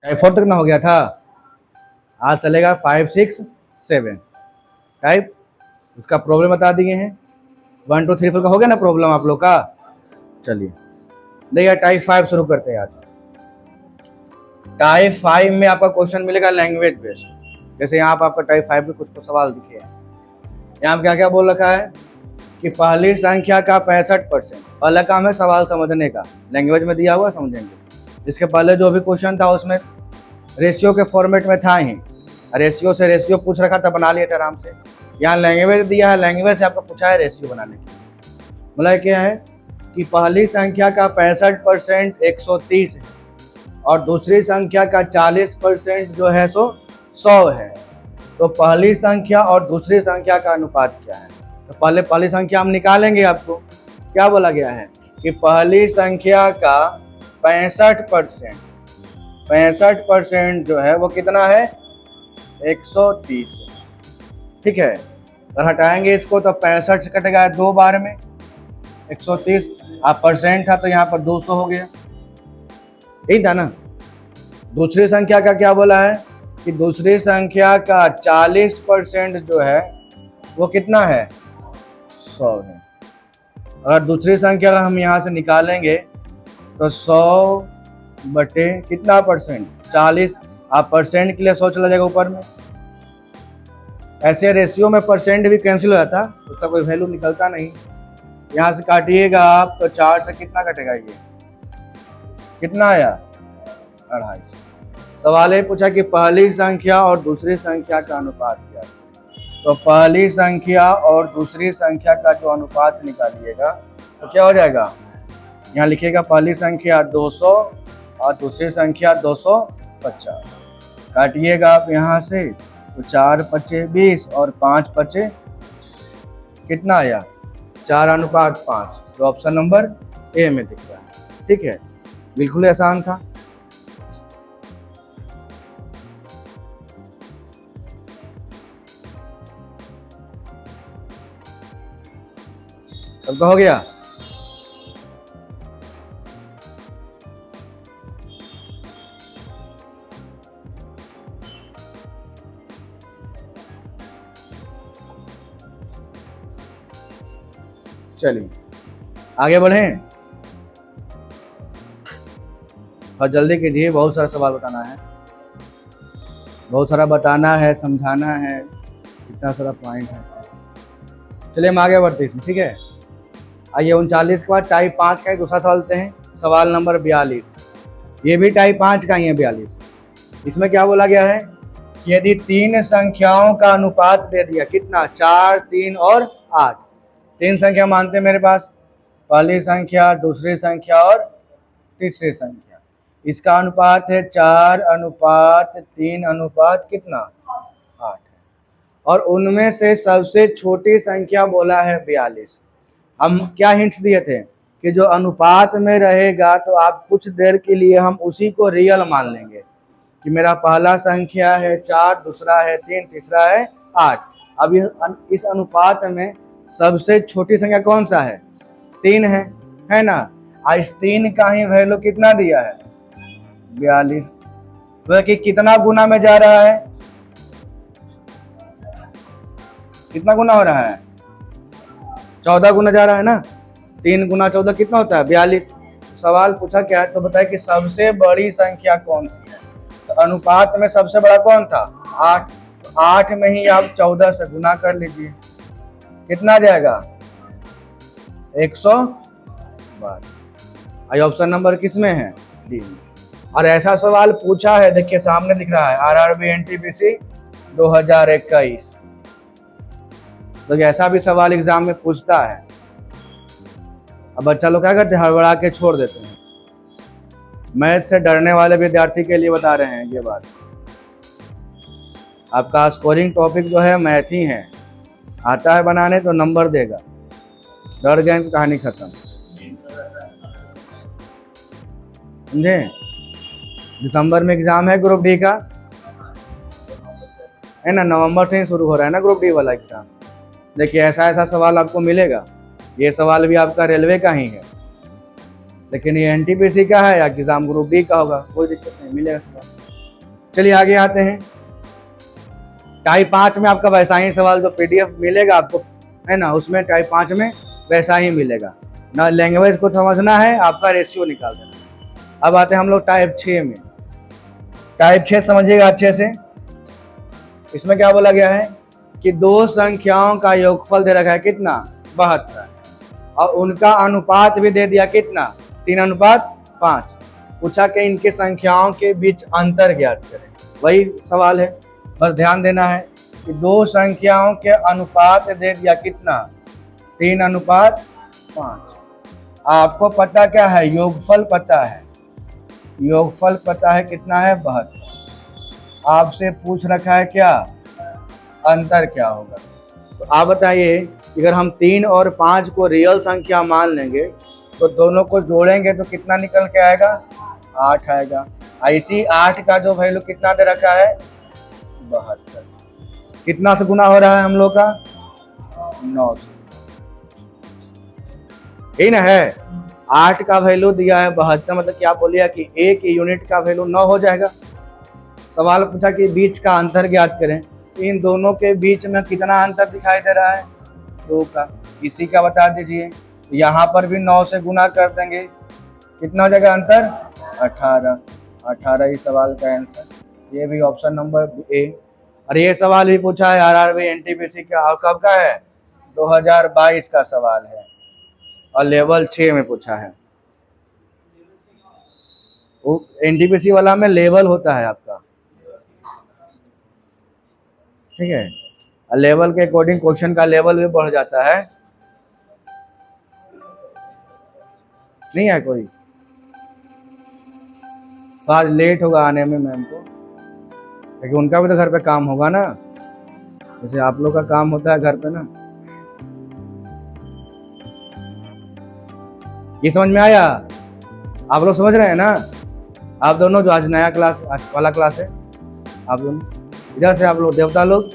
Type 4 तक ना हो गया था, आज चलेगा 5, 6, 7 टाइप। उसका प्रॉब्लम बता दिए हैं। 1, 2, 3, 4 का हो गया ना प्रॉब्लम आप लोग का। चलिए देखिए टाइप 5 शुरू करते हैं आज। टाइप 5 में आपका क्वेश्चन मिलेगा लैंग्वेज बेस्ड। जैसे यहाँ पर आपका टाइप 5 में कुछ तो सवाल दिखे हैं। यहाँ पे क्या क्या बोल रखा है कि पहली संख्या का 65%। पहला काम है सवाल समझने का, लैंग्वेज में दिया हुआ समझेंगे। इसके पहले जो भी क्वेश्चन था उसमें रेशियो के फॉर्मेट में था ही, रेशियो से रेशियो पूछ रखा था, बना लिए थे आराम से। यहाँ लैंग्वेज दिया है, लैंग्वेज से आपको पूछा है रेशियो बनाने के लिए। मतलब क्या है कि पहली संख्या का 65% 130 है और दूसरी संख्या का 40% जो है सो 100 है। तो पहली संख्या और दूसरी संख्या का अनुपात क्या है? तो पहले पहली संख्या हम निकालेंगे। आपको क्या बोला गया है कि पहली संख्या का 65% जो है वो कितना है? 130 है। ठीक है, अगर हटाएंगे इसको तो 65 से कटेगा 2 बार में 130। आप परसेंट था तो यहाँ पर 200 हो गया, यही था ना। दूसरी संख्या का क्या बोला है कि दूसरी संख्या का 40% जो है वो कितना है? 100 है। अगर दूसरी संख्या का हम यहाँ से निकालेंगे तो 100 बटे कितना परसेंट? 40। आप परसेंट के लिए 100 चला जाएगा ऊपर में। ऐसे रेशियो में परसेंट भी कैंसिल हो जाता, उसका कोई वैल्यू निकलता नहीं। यहाँ से काटिएगा आप तो 4 से कितना कटेगा? ये कितना आया? 250। सवाल ये पूछा कि पहली संख्या और दूसरी संख्या का अनुपात क्या है। तो पहली संख्या और दूसरी संख्या का जो अनुपात निकालिएगा तो क्या हो जाएगा? यहाँ लिखिएगा पहली संख्या 200 और दूसरी संख्या 250। काटिएगा आप यहाँ से तो 4 पचे 20 और 5 पचे कितना आया? 4:5, जो ऑप्शन नंबर ए में दिख रहा है। ठीक है, बिल्कुल आसान था। सबका हो गया? चलिए आगे बढ़ें और जल्दी कीजिए, बहुत सारा सवाल बताना है, बहुत सारा बताना है, समझाना है, इतना सारा पॉइंट है। चलिए हम आगे बढ़ते इसमें। ठीक है, आइए 39 के बाद टाइप 5 का एक दूसरा सवाल लेते हैं। सवाल नंबर 42, ये भी टाइप 5 का ही है 42। इसमें क्या बोला गया है कि यदि 3 संख्याओं का अनुपात दे दिया, कितना? 4, 3 और 8। 3 संख्या मानते हैं मेरे पास, पहली संख्या, दूसरी संख्या और तीसरी संख्या। इसका अनुपात है 4:3 कितना? 8 है। और उनमें से सबसे छोटी संख्या बोला है 42। हम क्या हिंट्स दिए थे कि जो अनुपात में रहेगा तो आप कुछ देर के लिए हम उसी को रियल मान लेंगे कि मेरा पहला संख्या है 4, दूसरा है 3, तीसरा है 8। अब इस अनुपात में सबसे छोटी संख्या कौन सा है? 3 है ना। इस 3 का ही वैल्यू कितना दिया है? 42। वह कि कितना गुना में जा रहा है? कितना गुना हो रहा है? 14 गुना जा रहा है ना। 3 गुना 14 कितना होता है? 42। सवाल पूछा क्या है तो बताया कि सबसे बड़ी संख्या कौन सी है। तो अनुपात में सबसे बड़ा कौन था? 8। तो 8 में ही आप 14 से गुना कर लीजिए, कितना जाएगा? 112। ऑप्शन नंबर किस में है? डी में। और ऐसा सवाल पूछा है, देखिए सामने दिख रहा है, आरआरबी एनटीपीसी 2021। तो ऐसा भी सवाल एग्जाम में पूछता है। अब बच्चा लोग क्या करते हैं? हड़बड़ा के छोड़ देते हैं। मैथ से डरने वाले विद्यार्थी के लिए बता रहे हैं ये बात। आपका स्कोरिंग टॉपिक जो है मैथ ही है, आता है बनाने तो नंबर देगा, डर गए तो कहानी खत्म। समझे? दिसंबर में एग्जाम है ग्रुप डी का, है ना। नवंबर से ही शुरू हो रहा है ना ग्रुप डी वाला एग्जाम। देखिए ऐसा ऐसा सवाल आपको मिलेगा। ये सवाल भी आपका रेलवे का ही है, लेकिन ये एनटीपीसी का है या एग्जाम ग्रुप डी का होगा, कोई दिक्कत नहीं, मिलेगा सवाल। चलिए आगे आते हैं। टाइप 5 में आपका वैसा ही सवाल जो PDF मिलेगा आपको, है ना, उसमें टाइप 5 में वैसा ही मिलेगा ना। लैंग्वेज को समझना है, आपका रेशियो निकाल देना है। अब आते हैं हम लोग टाइप 6 में। टाइप 6 समझिएगा अच्छे से। इसमें क्या बोला गया है कि दो संख्याओं का योगफल दे रखा है कितना, 72, और उनका अनुपात भी दे दिया कितना, 3:5। पूछा कि इनके संख्याओं के बीच अंतर ज्ञात करें। वही सवाल है, बस ध्यान देना है कि दो संख्याओं के अनुपात दे दिया कितना, 3:5। आपको पता क्या है, योगफल पता है, योगफल पता है कितना है, 72। आपसे पूछ रखा है क्या, अंतर क्या होगा। तो आप बताइए, अगर हम 3 और 5 को रियल संख्या मान लेंगे तो दोनों को जोड़ेंगे तो कितना निकल के आएगा, 8 आएगा। इसी 8 का जो वैल्यू कितना दे रखा है, 72। कितना से गुना हो रहा है हम लोग का, 9 से। यही ना है, 8 का वैल्यू दिया है 72, मतलब कि आप बोलिए कि 1 यूनिट का वैल्यू 9 हो जाएगा। सवाल पूछा कि बीच का अंतर ज्ञात करें, इन दोनों के बीच में कितना अंतर दिखाई दे रहा है, 2 का। इसी का बता दीजिए। यहाँ पर भी 9 से गुना कर देंगे, कितना हो जाएगा अंतर, 18 ही सवाल का आंसर। ये भी ऑप्शन नंबर ए। और ये सवाल भी पूछा है RRB NTPC का, और कब का है, 2022 का सवाल है, और लेवल 6 में पूछा है। वो NTPC वाला में लेवल होता है आपका, ठीक है। लेवल के अकॉर्डिंग क्वेश्चन का लेवल भी बढ़ जाता है। नहीं है कोई, तो आज लेट होगा आने में मैम को, क्योंकि उनका भी तो घर पे काम होगा ना, जैसे आप लोग का काम होता है घर पे ना। ये समझ में आया, आप लोग समझ रहे हैं ना। आप दोनों जो आज नया क्लास, आज वाला क्लास है, आप लोग इधर से, आप लोग देवता लोग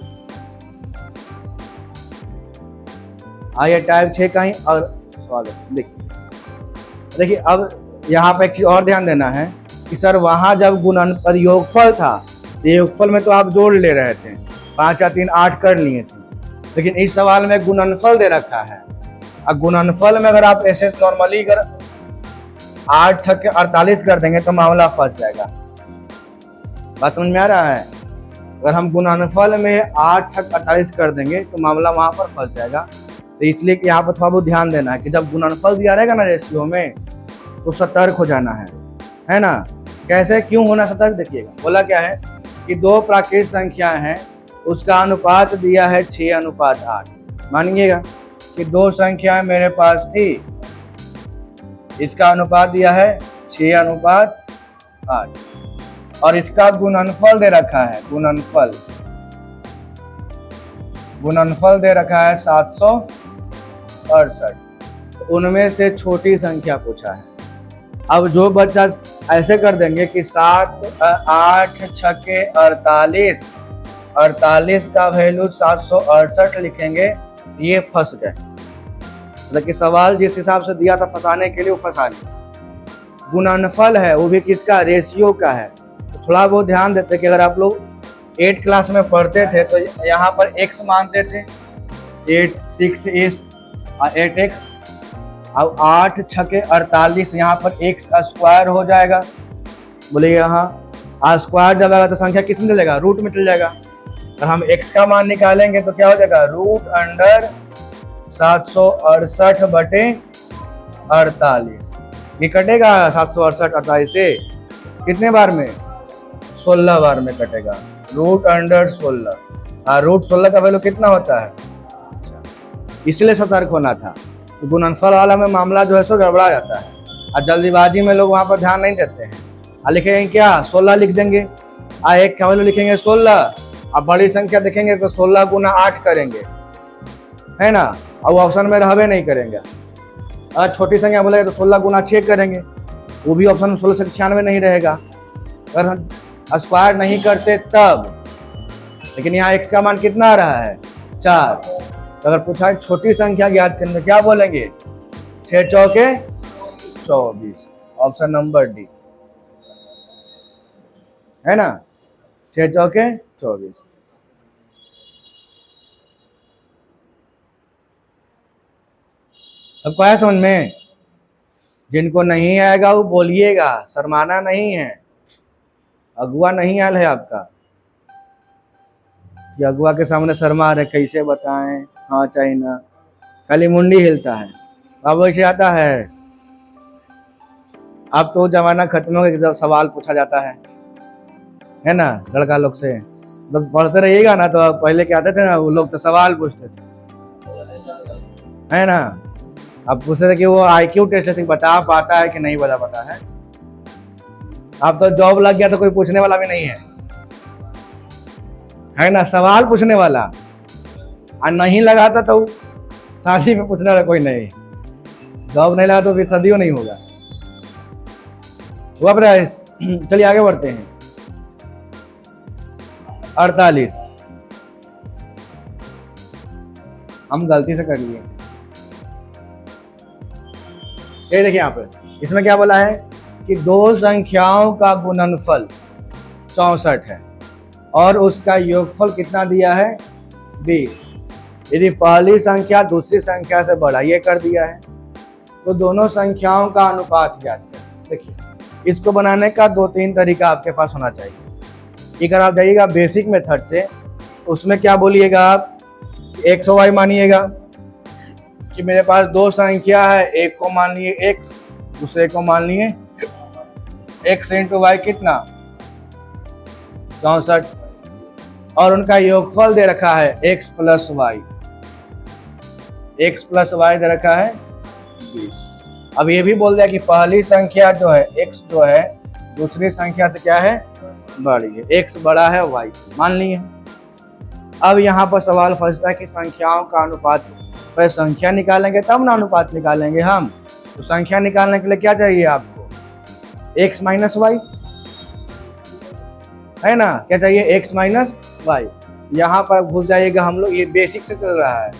आइए। टाइप 6 का ही और सवाल देखिए। अब यहाँ पे एक चीज और ध्यान देना है कि सर वहां जब गुणनफल योगफल था, योगफल में तो आप जोड़ ले रहे थे, 5 या 3 8 कर लिए थे, लेकिन इस सवाल में गुणनफल दे रखा है। अब गुणनफल में अगर आप ऐसे नॉर्मली अगर 8 6 के 48 कर देंगे तो मामला फंस जाएगा। बात समझ में आ रहा है। अगर हम गुणनफल में 8 6 48 कर देंगे तो मामला वहां पर फंस जाएगा। तो इसलिए कि यहाँ पर थोड़ा बहुत ध्यान देना है कि जब गुणनफल दिया रहेगा ना रेशियो में, तो सतर्क हो जाना है ना। कैसे, क्यों होना सतर्क, देखिएगा। बोला क्या है कि दो प्राकृतिक संख्याएं हैं, उसका अनुपात दिया है 6:8। मानिएगा कि दो संख्याएं मेरे पास थी, इसका अनुपात दिया है 6:8, और इसका गुणनफल दे रखा है, गुणनफल दे रखा है 768। तो उनमें से छोटी संख्या पूछा है। अब जो बच्चा ऐसे कर देंगे कि 7 8 6 के 48, 48 का वैल्यू 768 लिखेंगे, ये फंस गए। मतलब कि सवाल जिस हिसाब से दिया था फंसाने के लिए, वो फंसा नहीं। गुणनफल है, वो भी किसका, रेशियो का है। तो थोड़ा बहुत ध्यान देते कि अगर आप लोग 8 क्लास में पढ़ते थे तो यहाँ पर x मानते थे, 8 6 is 8x। अब 8 6 के 48, यहाँ पर x स्क्वायर हो जाएगा। बोले यहाँ स्क्वायर जब आएगा तो संख्या किस में चलेगा, रूट में चल जाएगा। अगर हम x का मान निकालेंगे तो क्या हो जाएगा, √768/48। ये कटेगा 768 48 से कितने बार में, 16 बार में कटेगा। √16, √16 का वैल्यू कितना होता है। इसलिए सतर्क होना था। गुणनफल वाला में मामला जो है सो गड़बड़ा जाता है, और जल्दीबाजी में लोग वहां पर ध्यान नहीं देते हैं। लिखेंगे क्या, 16 लिख देंगे, एक का वैल्यू लिखेंगे 16, अब बड़ी संख्या देखेंगे तो 16 गुना 8 करेंगे, है ना, और वो ऑप्शन में रहबे नहीं करेंगे। अगर छोटी संख्या बोलेंगे तो 16 गुना 6 करेंगे, वो भी ऑप्शन में 16 से 96 नहीं रहेगा। अगर हम स्क्वायर नहीं करते तब, लेकिन यहाँ x का मान कितना आ रहा है, 4। तो अगर पूछा छोटी संख्या ज्ञात करने, क्या बोलेंगे, 6 चौके 24, ऑप्शन नंबर डी, है ना। 6 चौके 24। सबको आया समझ में? जिनको नहीं आएगा वो बोलिएगा, शर्माना नहीं है। अगुआ नहीं आयल है आपका कि अगुआ के सामने शर्मा रहे, कैसे बताएं, हाँ चाहे ना, खाली मुंडी हिलता है। अब वैसे आता है। अब तो जमाना खत्म हो गया जब सवाल पूछा जाता है ना, लड़का लोग से। जब पढ़ते रहिएगा ना तो पहले क्या आते थे ना, वो लोग तो सवाल पूछते थे, है ना। अब पूछते थे कि वो IQ टेस्ट लेते बता पाता है कि नहीं बता पाता है। अब तो जॉब लग गया तो कोई पूछने वाला भी नहीं है ना, सवाल पूछने वाला। और नहीं लगाता तो शादी में पूछने वाला कोई नहीं। जॉब नहीं लगा तो फिर शादियों नहीं होगा। वो अपना चलिए आगे बढ़ते हैं। 48 हम गलती से कर लिए। ये देखिए यहाँ पे इसमें क्या बोला है कि दो संख्याओं का गुणनफल 64 है और उसका योगफल कितना दिया है 20। यदि पहली संख्या दूसरी संख्या से बड़ा, ये कर दिया है, तो दोनों संख्याओं का अनुपात ज्ञात करें। देखिए इसको बनाने का 2-3 तरीका आपके पास होना चाहिए। अगर आप जाइएगा बेसिक मेथड से, उसमें क्या बोलिएगा आप, x और y मानिएगा कि मेरे पास दो संख्या है, एक को मान लिए x, दूसरे को मान लिए x इंटू वाई कितना 64, और उनका योगफल दे रखा है x plus y, x plus y दे रखा है 20। अब ये भी बोल दिया कि पहली संख्या जो है x जो है दूसरी संख्या से क्या है बड़ी है, x बड़ा है y से, मान लिए। अब यहाँ पर सवाल फंसता है कि संख्याओं का अनुपात, पहले संख्या निकालेंगे तब ना अनुपात निकालेंगे हम। तो संख्या निकालने के लिए क्या चाहिए आपको, x माइनस वाई, है ना, क्या चाहिए x माइनस वाई। यहाँ पर भूल जाइएगा हम लोग, ये बेसिक से चल रहा है,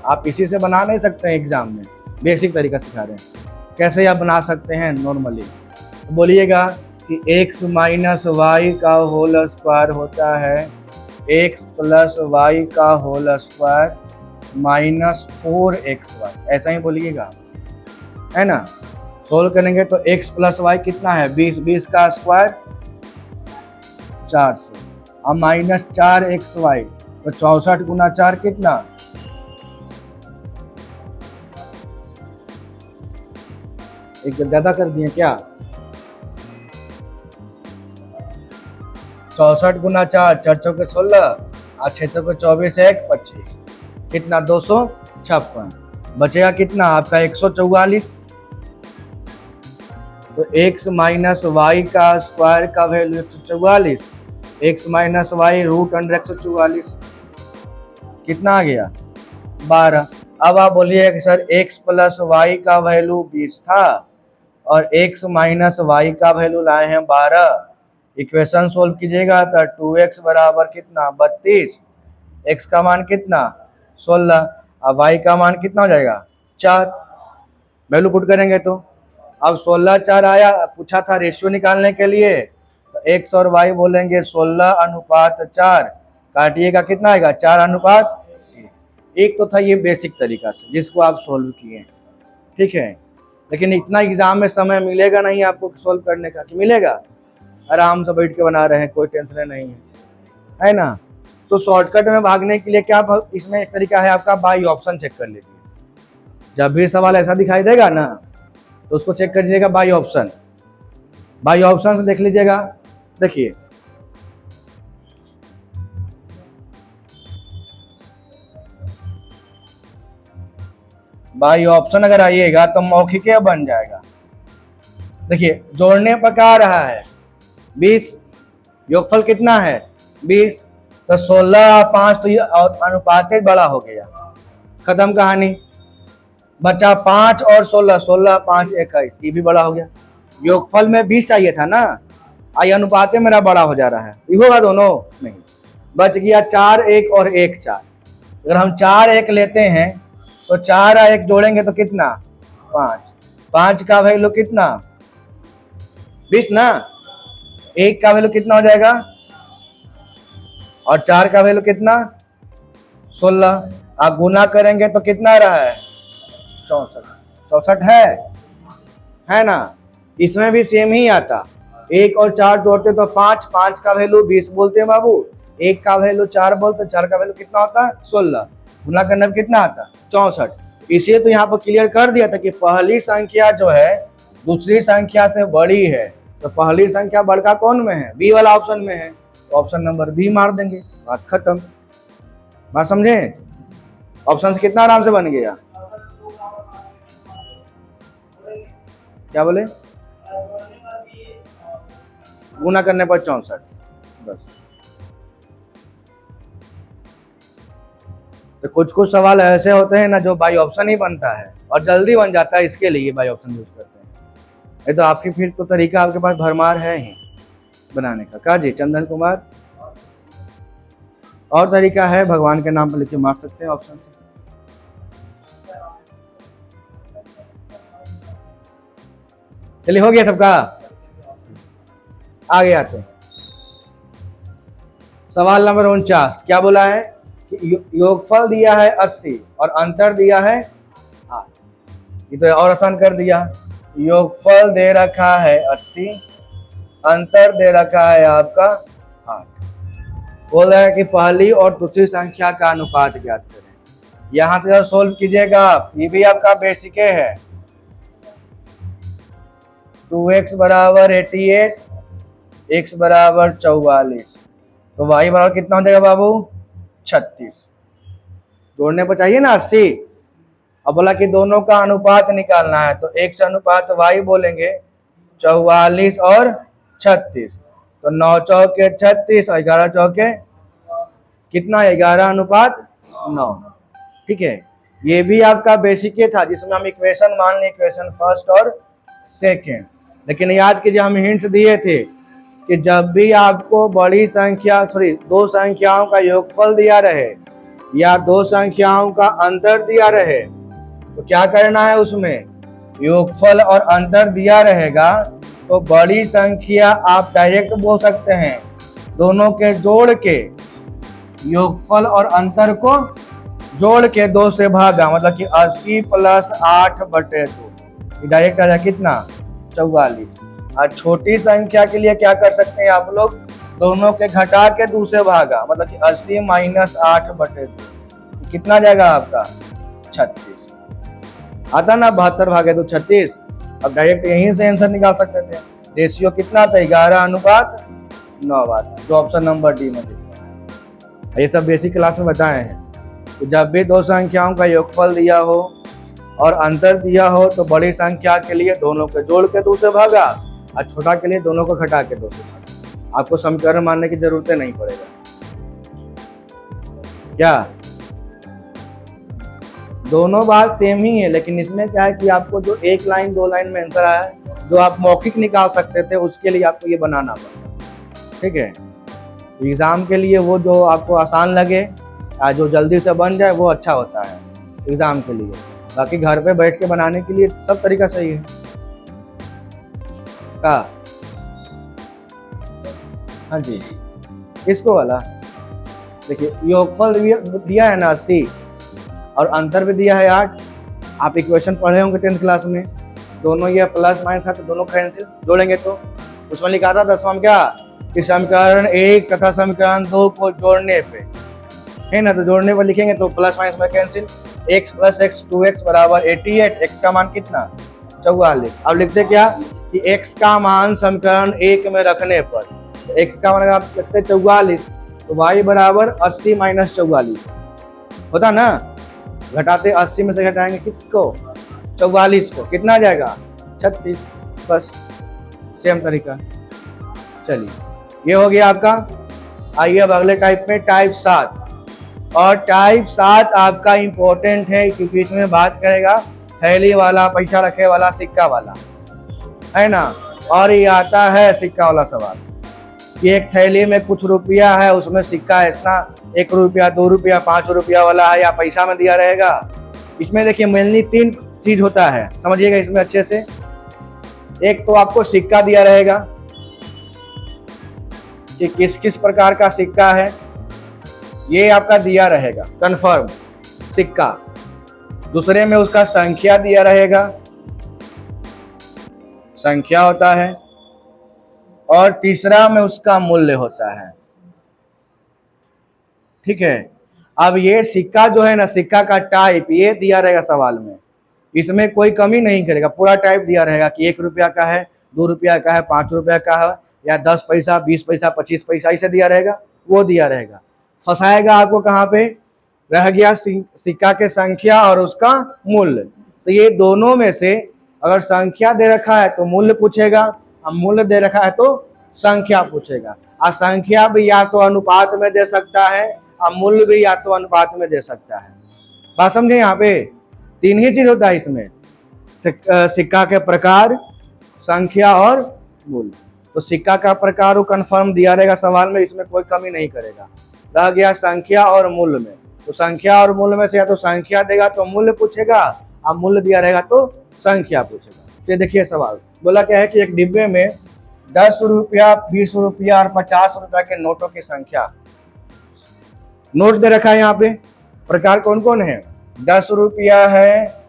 आप इसी से बना नहीं सकते हैं एग्जाम में। बेसिक तरीका सिखा रहे हैं कैसे आप बना सकते हैं नॉर्मली। तो बोलिएगा कि x माइनस वाई का होल स्क्वायर होता है x प्लस वाई का होल स्क्वायर माइनस 4xy, ऐसा ही बोलिएगा, है ना। सोल्व करेंगे तो x प्लस वाई कितना है 20, 20 का स्क्वायर 400, अब माइनस 4xy, तो 64 गुना 4 कितना, एक ज्यादा कर दिए क्या, 64 गुना 4, 4 चौके 16 और 6 चौके 24, 1 25, कितना 256, बचेगा कितना आपका 144। तो x माइनस वाई का स्क्वायर का value 144, x minus y root under 144, कितना आ गया 12। अब आप बोलिए कि सर x प्लस वाई का वैल्यू 20 था और x माइनस वाई का वैल्यू लाए हैं 12। इक्वेशन सोल्व कीजिएगा तो 2x बराबर कितना 32, x का मान कितना 16, अब y का मान कितना हो जाएगा 4, वैल्यू पुट करेंगे तो अब 16 4 आया। पूछा था रेशियो निकालने के लिए, तो x और y बोलेंगे 16 अनुपात 4, काटिएगा कितना आएगा 4 अनुपात 1। तो था ये बेसिक तरीका से जिसको आप सोल्व किए, ठीक है। लेकिन इतना एग्जाम में समय मिलेगा नहीं आपको सोल्व करने का, कि मिलेगा, आराम से बैठ के बना रहे हैं, कोई टेंशन नहीं है ना। तो शॉर्टकट में भागने के लिए क्या इसमें एक तरीका है आपका, बाई ऑप्शन चेक कर लीजिए। जब भी सवाल ऐसा दिखाई देगा ना तो उसको चेक कर लीजिएगा बाई ऑप्शन, बाई ऑप्शन से देख लीजिएगा। देखिए बाई ऑप्शन अगर आइएगा तो मौखिक बन जाएगा। देखिए जोड़ने पर क्या आ रहा है 20, योगफल कितना है 20, तो 16 5 तो ये अनुपात बड़ा हो गया, खत्म कहानी। बचा 5 और 16, 16 5 21, ये भी बड़ा हो गया। योगफल में 20 चाहिए था ना, आई अनुपात मेरा बड़ा हो जा रहा है, ये होगा दोनों नहीं। बच गया 4 1 और 1 4। अगर हम 4 1 लेते हैं तो 4 और 1 जोड़ेंगे तो कितना 5, 5 का वैल्यू कितना 20 ना, 1 का वैल्यू कितना हो जाएगा और 4 का वैल्यू कितना 16। आप गुना करेंगे तो कितना रहा है 64 है ना। इसमें भी सेम ही आता, 1 और 4 जोड़ते तो 5, 5 का वैल्यू 20 बोलते हैं बाबू, 1 का वैल्यू 4 बोलते, 4 का वैल्यू कितना होता है 16, गुना करने में कितना आता 64। इसलिए तो यहाँ पर क्लियर कर दिया था कि पहली संख्या जो है दूसरी संख्या से बड़ी है, तो पहली संख्या बड़का कौन में है, बी वाला ऑप्शन में है, तो ऑप्शन नंबर बी मार देंगे, बात खत्म। बात समझे, ऑप्शन से कितना आराम से बन गया, क्या बोले, गुना करने पर 64 बस। तो कुछ कुछ सवाल ऐसे होते हैं ना जो बाई ऑप्शन ही बनता है और जल्दी बन जाता है, इसके लिए बाई ऑप्शन यूज करते हैं। ये तो आपकी फिर तो तरीका आपके पास भरमार है ही बनाने का। का जी चंदन कुमार, और तरीका है, भगवान के नाम पर लिख के मार सकते हैं ऑप्शन से। चलिए हो गया सबका, आगे आते हैं। सवाल नंबर 49 क्या बोला है कि योगफल दिया है 80 और अंतर दिया है 8। ये तो और आसान कर दिया, योगफल दे रखा है 80, अंतर दे रखा है आपका 8। बोल रहा है कि पहली और दूसरी संख्या का अनुपात ज्ञात करें। यहां से सोल्व कीजिएगा आप, ये भी आपका बेसिक है। 2x बराबर 88, x बराबर 44, तो y बराबर कितना हो जाएगा बाबू 36। जोड़ने पर चाहिए ना 80। अब बोला कि दोनों का अनुपात निकालना है, तो x अनुपात y बोलेंगे 44 और 36, तो 9 चौके 36 और 11 चौके कितना, 11 अनुपात 9। ठीक है, ये भी आपका बेसिक था जिसमें हम इक्वेशन मान लें, इक्वेशन फर्स्ट और सेकेंड। लेकिन याद कीजिए हम हिंट्स दिए थे कि जब भी आपको बड़ी संख्या दो संख्याओं का योगफल दिया रहे या दो संख्याओं का अंतर दिया रहे तो क्या करना है, उसमें योगफल और अंतर दिया रहेगा तो बड़ी संख्या आप डायरेक्ट बोल सकते हैं, दोनों के जोड़ के योगफल और अंतर को जोड़ के 2 से भागा, मतलब कि 80 + 8/2 डायरेक्ट आ जाए कितना 44। और छोटी संख्या के लिए क्या कर सकते हैं आप लोग, दोनों के घटा के 2 से भागा, मतलब कि 80 - 8/2 कितना जाएगा आपका 36। आता ना 72 भागे तो 36। अब डायरेक्ट यहीं से आंसर निकाल सकते थे, रेशियो कितना था 11 अनुपात 9 आता, जो ऑप्शन नंबर डी में दिख रहा है। ये सब बेसिक क्लास में बताए हैं। तो जब भी दो संख्याओं का योगफल दिया हो और अंतर दिया हो तो बड़ी संख्या के लिए दोनों के जोड़ के 2 से भागा और छोटा के लिए दोनों को घटा के 2 से भागा। आपको समीकरण मानने की जरूरत नहीं पड़ेगा। क्या दोनों बात सेम ही है, लेकिन इसमें क्या है कि आपको जो 1 लाइन 2 लाइन में आंसर आया है जो आप मौखिक निकाल सकते थे उसके लिए आपको ये बनाना पड़ता। ठीक है, एग्जाम के लिए वो जो आपको आसान लगे जो जल्दी से बन जाए वो अच्छा होता है एग्जाम के लिए। बाकी घर पे बैठ के बनाने के लिए सब तरीका सही है। का हाँ जी, इसको वाला देखिए, योगफल दिया है ना 80 और अंतर भी दिया है 8। आप इक्वेशन पढ़े होंगे 10th क्लास में, दोनों ये प्लस माइनस था तो दोनों कैंसिल, जोड़ेंगे तो उसमें लिखा था 10वां में क्या कि समीकरण 1 तथा समीकरण 2 को जोड़ने पे है ना, तो जोड़ने पर लिखेंगे तो प्लस माइनस में कैंसिल, x + x 2x बराबर 88, x का मान कितना 44। अब लिखते क्या कि x का मान समीकरण 1 में रखने पर तो x का मान आप लिखते 44 तो y बराबर 80 - 44 होता ना, घटाते 80 में से घटाएंगे किसको 44 को, कितना आ जाएगा 36। बस सेम तरीका। चलिए ये हो गया आपका। आइए अब अगले टाइप में, टाइप 7। और टाइप 7 आपका इंपॉर्टेंट है क्योंकि इसमें बात करेगा थैली वाला, पैसा रखे वाला, सिक्का वाला, है ना। और ये आता है सिक्का वाला सवाल कि एक थैली में कुछ रुपया है, उसमें सिक्का इतना 1 रुपया 2 रुपया 5 रुपया वाला है या पैसा में दिया रहेगा। इसमें देखिए मेनली 3 चीज होता है, समझिएगा इसमें अच्छे से। एक तो आपको सिक्का दिया रहेगा कि किस किस प्रकार का सिक्का है, ये आपका दिया रहेगा कंफर्म सिक्का, दूसरे में उसका संख्या दिया रहेगा, संख्या होता है, और तीसरा में उसका मूल्य होता है। ठीक है, अब ये सिक्का जो है ना, सिक्का का टाइप ये दिया रहेगा सवाल में, इसमें कोई कमी नहीं करेगा, पूरा टाइप दिया रहेगा कि 1 रुपया का है, 2 रुपया का है, 5 रुपया का है, या 10 पैसा, 20 पैसा, 25 पैसा, ऐसे दिया रहेगा, वो दिया रहेगा। फंसाएगा आपको कहाँ पे, रह गया सिक्का के संख्या और उसका मूल्य। तो ये दोनों में से अगर संख्या दे रखा है तो मूल्य पूछेगा, और मूल्य दे रखा है तो संख्या पूछेगा। और संख्या भी या तो अनुपात में दे सकता है, और मूल्य भी या तो अनुपात में दे सकता है। बात समझे, यहाँ पे 3 ही चीज होता है इसमें, सिक्का के प्रकार, संख्या और मूल्य। तो सिक्का का प्रकार वो कंफर्म दिया रहेगा सवाल में, इसमें कोई कमी नहीं करेगा। रह गया संख्या और मूल्य में, तो संख्या और मूल्य में से या तो संख्या देगा तो मूल्य पूछेगा, और मूल्य दिया रहेगा तो संख्या पूछेगा। तो देखिए सवाल बोला क्या है कि एक डिब्बे में 10 रुपया, 20 रुपया और 50 रुपया के नोटों की संख्या, नोट दे रखा है यहाँ पे, प्रकार कौन कौन है, 10 रुपया है,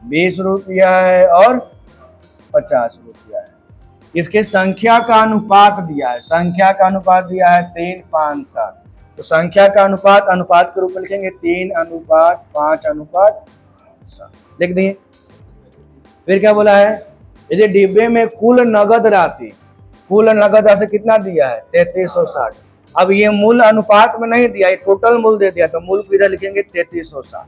20 रुपया है और 50 रुपया है। इसके संख्या का अनुपात दिया है, संख्या का अनुपात दिया है 3, 5, 7। तो संख्या का अनुपात अनुपात के रूप में लिखेंगे 3:5:7 लिख दिए। फिर क्या बोला है, यदि डिब्बे में कुल नगद राशि कितना दिया है, 3360। अब ये मूल अनुपात में नहीं दिया, ये टोटल मूल्य दे दिया, तो मूल्य को इधर लिखेंगे 3360।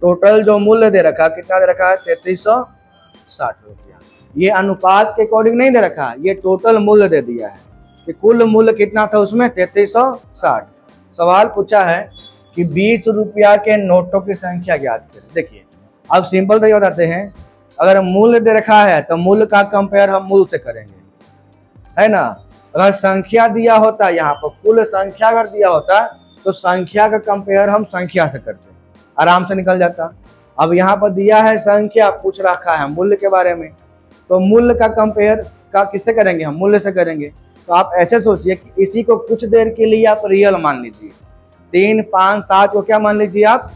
टोटल जो मूल्य दे रखा कितना दे रखा है, 3360 रुपया। ये अनुपात के अकॉर्डिंग नहीं दे रखा, ये टोटल मूल्य दे दिया है कि कुल मूल्य कितना था उसमें, 3360। सवाल पूछा है कि 20 रुपया के नोटों की संख्या ज्ञात करें। देखिए अब सिंपल तो ये बताते हैं, अगर मूल्य दे रखा है तो मूल्य का कंपेयर हम मूल्य से करेंगे, है ना। अगर संख्या दिया होता, यहाँ पर कुल संख्या अगर दिया होता तो संख्या का कंपेयर हम संख्या से करते, आराम से निकल जाता। अब यहाँ पर दिया है संख्या, पूछ रखा है मूल्य के बारे में, तो मूल्य का कंपेयर का किससे करेंगे, हम मूल्य से करेंगे। तो आप ऐसे सोचिए कि इसी को कुछ देर के लिए आप रियल मान लीजिए, 3, 5, 7 को क्या मान लीजिए आप,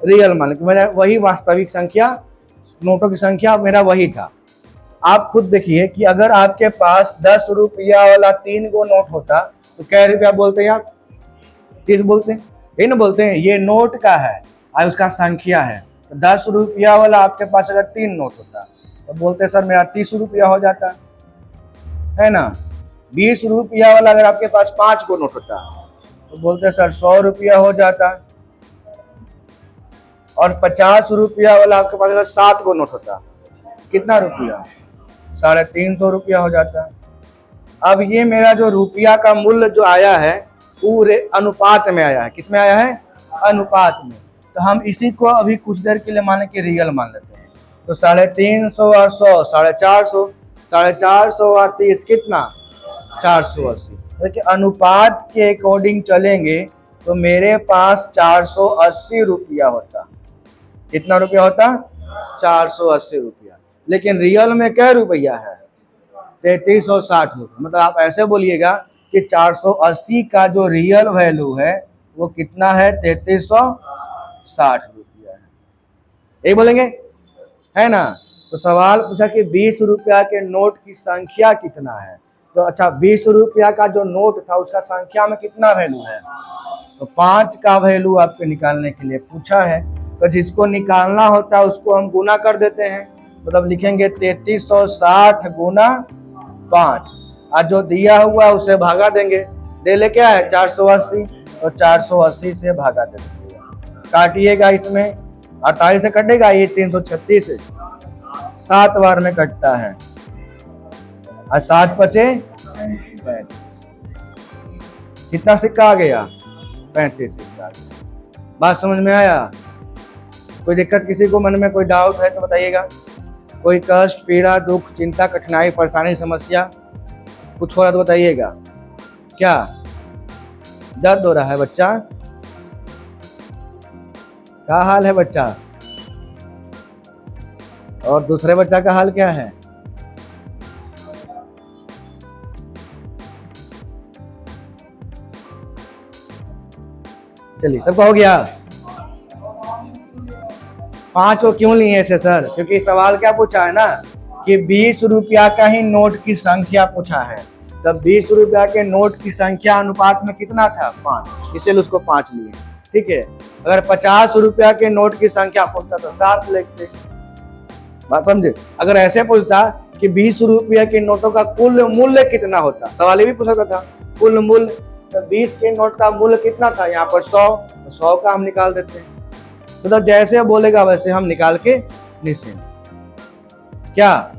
रियल मान लीजिए। मेरा वही वास्तविक संख्या, नोटों की संख्या मेरा वही था। आप खुद देखिए कि अगर आपके पास 10 रुपया वाला 3 गो नोट होता तो क्या रुपया बोलते हैं आप, 30 बोलते हैं, ये ना बोलते हैं, ये नोट का है और उसका संख्या है। तो 10 रुपया वाला आपके पास अगर 3 नोट होता तो बोलते सर मेरा 30 रुपया हो जाता, है ना। 20 रुपया वाला अगर आपके पास 5 गो नोट होता तो बोलते सर 100 रुपया हो जाता, और 50 रुपया वाला आपके पास अगर 7 गो नोट होता कितना रुपया, 350 रुपया हो जाता। अब ये मेरा जो रुपया का मूल्य जो आया है पूरे अनुपात में आया है, किसमें आया है, अनुपात में। तो हम इसी को अभी कुछ देर के लिए माने कि रियल मान लेते हैं। तो 350 और 100 450, 450 और 30 कितना, 480। देखिए अनुपात के अकॉर्डिंग चलेंगे तो मेरे पास 480 रुपया होता। कितना रुपया होता, 480 रुपया। लेकिन रियल में क्या रुपया है, 3360 रुपया। मतलब आप ऐसे बोलिएगा कि 480 का जो रियल वैल्यू है वो कितना है, 3360 रुपया है, यही बोलेंगे, है ना। तो सवाल पूछा कि 20 रुपया के नोट की संख्या कितना है। तो अच्छा 20 रुपया का जो नोट था उसका संख्या में कितना वैल्यू है, तो 5 का वैल्यू आपको निकालने के लिए पूछा है। तो जिसको निकालना होता है उसको हम गुना कर देते हैं, मतलब लिखेंगे 3360 गुना 5, और जो दिया हुआ उसे भागा देंगे। डेले क्या है 480, तो 480 से भागा दे देंगे। काटिएगा इसमें 48 से कटेगा, ये 336 से 7 बार में कटता है, और 7 बचे 35। कितना सिक्का आ गया, 35 सिक्का आ गया। बात समझ में आया, कोई दिक्कत किसी को मन में कोई डाउट है तो बताइएगा। कोई कष्ट, पीड़ा, दुख, चिंता, कठिनाई, परेशानी, समस्या कुछ हो रहा तो बताइएगा। क्या दर्द हो रहा है बच्चा, क्या हाल है बच्चा, और दूसरे बच्चा का हाल क्या है। चलिए, सबका हो गया। 5 को क्यों लिए ऐसे सर? क्योंकि सवाल क्या पूछा है ना कि 20 रुपया का ही नोट की संख्या पूछा है। तब 20 रुपया के नोट की संख्या अनुपात में कितना था? 5, इसलिए उसको 5 लिए। ठीक है, अगर 50 रुपया के नोट की संख्या पूछता तो 7 लिखते। बात समझे? अगर ऐसे पूछता कि 20 रुपया के नोटों का कुल मूल्य कितना होता, सवाल ये भी पूछ सकता था कुल मूल्य। तो 20 के नोट का मूल्य कितना था? यहाँ पर 100, तो 100 का हम निकाल देते हैं। तो जैसे बोलेगा वैसे हम निकाल के लिखेंगे। क्या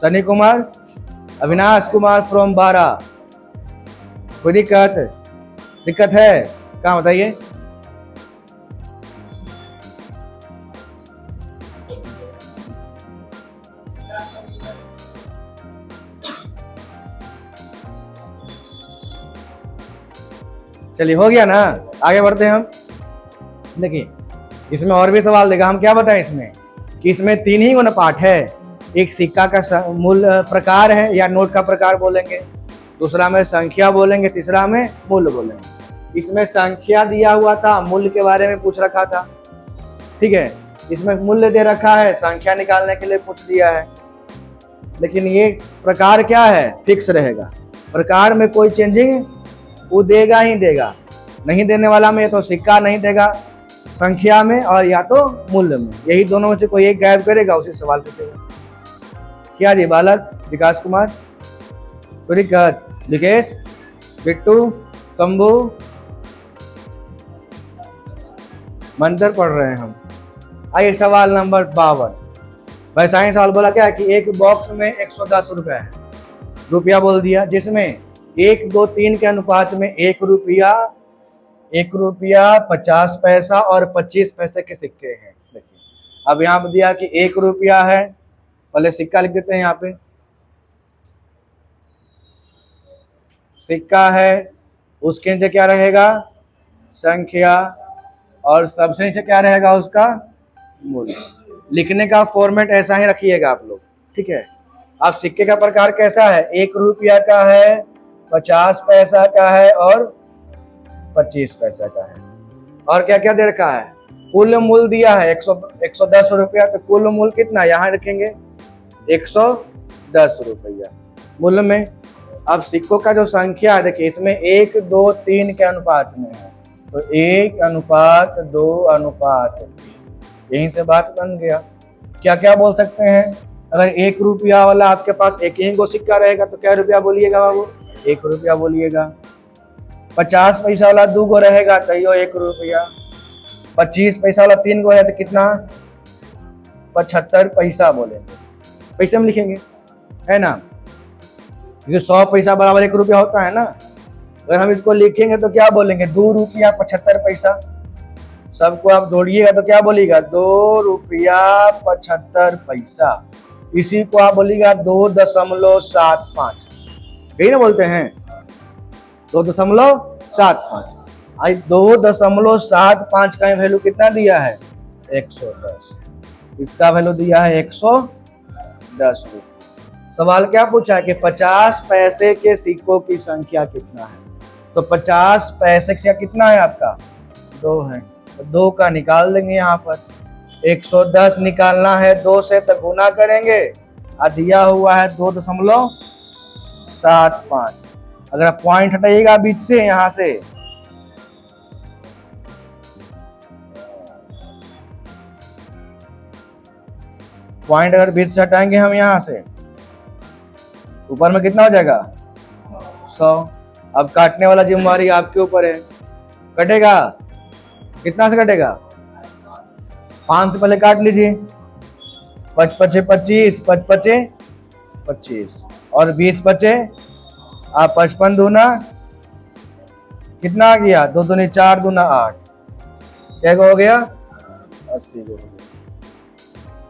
सनी कुमार, अविनाश कुमार फ्रॉम बारा, कोई दिक्कत है? क्या बताइए? चलिए, हो गया ना, आगे बढ़ते हैं हम। देखिए, इसमें और भी सवाल देगा। हम क्या बताएं इसमें कि इसमें 3 ही अनुपात है। एक सिक्का का मूल्य प्रकार है या नोट का प्रकार बोलेंगे, दूसरा में संख्या बोलेंगे, तीसरा में मूल्य बोलेंगे। इसमें संख्या दिया हुआ था, मूल्य के बारे में पूछ रखा था। ठीक है, इसमें मूल्य दे रखा है, संख्या निकालने के लिए पूछ दिया है। लेकिन ये प्रकार क्या है? फिक्स रहेगा। प्रकार में कोई चेंजिंग वो देगा ही देगा, नहीं देने वाला में तो सिक्का नहीं देगा, संख्या में और या तो मूल्य में, यही दोनों में से कोई एक गायब करेगा, उसी सवाल पूछेगा। क्या जी बालक? विकास कुमार, विकेश, बिट्टू, शंभू, मंत्र पढ़ रहे हैं हम। आइए सवाल नंबर 52। वैसा ही सवाल बोला क्या कि एक बॉक्स में 110 रुपया है, रुपया बोल दिया, जिसमें 1, 2, 3 के अनुपात में 1 रुपया, 50 पैसा और 25 पैसे के सिक्के हैं। देखिए, अब यहाँ पे दिया कि 1 रुपया है, पहले सिक्का लिख देते हैं। यहाँ पे सिक्का है, उसके नीचे क्या रहेगा? संख्या, और सबसे नीचे क्या रहेगा? उसका मूल्य। लिखने का फॉर्मेट ऐसा ही रखिएगा आप लोग। ठीक है, अब सिक्के का प्रकार कैसा है? 1 रुपया का है, 50 पैसा का है और 25 पैसा का है। और क्या क्या दे रखा है? कुल मूल्य दिया है 110 रुपया, तो कुल मूल्य कितना यहाँ रखेंगे? 110 रुपया मूल्य में। अब सिक्कों का जो संख्या है, देखिए इसमें 1, 2, 3 के अनुपात में है, तो 1:2:3, यहीं से बात बन गया। क्या क्या बोल सकते हैं? अगर 1 रुपया वाला आपके पास एक ही गो सिक्का रहेगा तो क्या रुपया बोलिएगा बाबू? 1 रुपया बोलिएगा। 50 पैसा वाला 2 गो रहेगा तो यो 1 रुपया। 25 पैसा वाला 3 गो है तो कितना? 75 पैसा बोलेंगे, पैसे में लिखेंगे, है ना? क्योंकि 100 पैसा बराबर 1 रुपया होता है ना। अगर हम इसको लिखेंगे तो क्या बोलेंगे? 2 रुपया 75 पैसा। सबको आप जोड़िएगा तो क्या बोलिएगा? 2 रुपया 75 पैसा। इसी को आप बोलिएगा 2.75, यही ना बोलते हैं? 2.75। आई 2.75 का वैल्यू कितना दिया है? 110। इसका वैल्यू दिया है 110 रुपये। सवाल क्या पूछा है कि 50 पैसे के सिक्कों की संख्या कितना है? तो 50 पैसे का कितना है आपका? 2 है, तो 2 का निकाल देंगे। यहाँ पर 110 निकालना है, 2 से तो गुना करेंगे, और दिया हुआ है 2.75। अगर आप पॉइंट हटाइएगा बीच से, यहाँ से पॉइंट अगर बीच से हटाएंगे हम यहाँ से, ऊपर में कितना हो जाएगा? 100। अब काटने वाला जिम्मेवारी आपके ऊपर है। कटेगा कितना से कटेगा? 5 से पहले काट लीजिए। 5 पचे 25, 5 पचे 25 और 20 पचे, आप 55 दूना कितना आ गया? 2 दूनी 4 दूना 8, क्या हो गया? 80 हो गया।